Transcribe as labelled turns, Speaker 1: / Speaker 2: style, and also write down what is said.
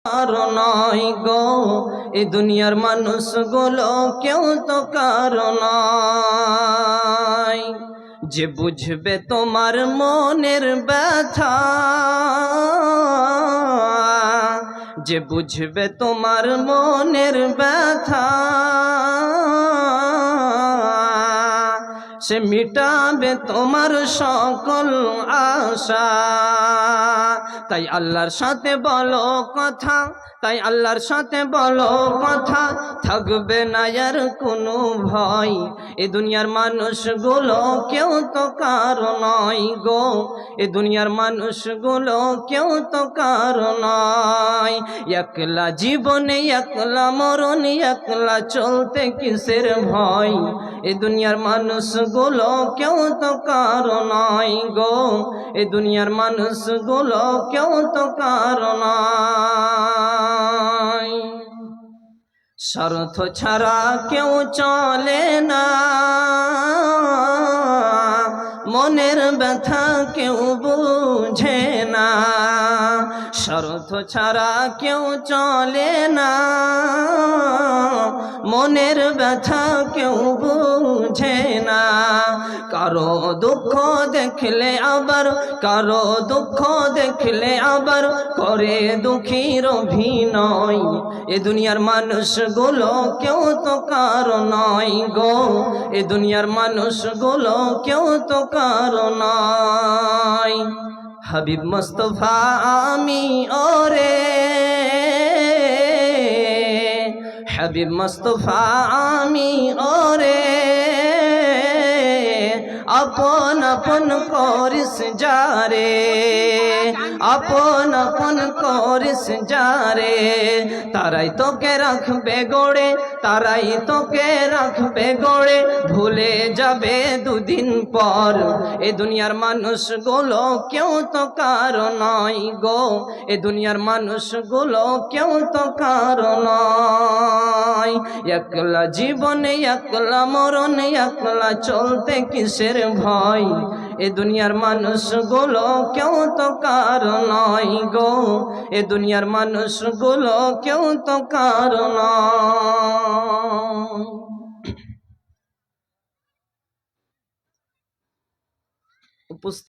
Speaker 1: কারো নয় গো, এ দুনিয়ার মানুষগুলো কেউ তো কারো নয়। যে বুঝবে তোমার মনের ব্যথা, যে বুঝবে তোমার মনের ব্যথা, সে মিটাবে তোমার সকল আশা। তাই আল্লাহর সাথে বলো কথা, তাই আল্লাহর সাথে বলো কথা, থাকবে না আর কোনো ভয়। এ দুনিয়ার মানুষগুলো কেউ তো কারো নয় গো, এ দুনিয়ার মানুষগুলো কেউ তো কারো নয়। একলা জীবনে একলা মরণ, একলা চলতে কিসের ভয়। এ দুনিয়ার মানুষগুলো কেউ তো কারো নয় গো, এ দুনিয়ার মানুষগুলো কেউ তো কারো নয়। স্বার্থ ছাড়া কেউ চলে না, মনের ব্যথা কেউ বুঝে না। স্বার্থ ছাড়া কেউ চলে না, মনের ব্যথা কেউ বুঝে না। কারো দুঃখ দেখলে আবার, কারো দুঃখ দেখলে আবার করে দুঃখীর অভিনয়। এ দুনিয়ার মানুষগুলো কেউ তো কারো নয় গো, এ দুনিয়ার মানুষগুলো কেউ তো কারো নয়। হাবিব মুস্তাফা আমি ওরে, হাবিব মুস্তাফা আমি ওরে, আপন আপন করিস যারে, আপন আপন করিস যারে। তারাই তোকে রাখবে গড়ে, তারাই তোকে রাখবে গড়ে, ভুলে যাবে দুদিন পর। এ দুনিয়ার মানুষগুলো কেউ তো কারো নয় গো, এ দুনিয়ার মানুষগুলো কেউ তো কারো নয়। একলা জীবনে একলা মরণ, একলা চলতে কিসের ভয়। এ দুনিয়ার মানুষগুলো কেউ তো কারো নয় গো, এ দুনিয়ার মানুষগুলো কেউ তো কারো নয়।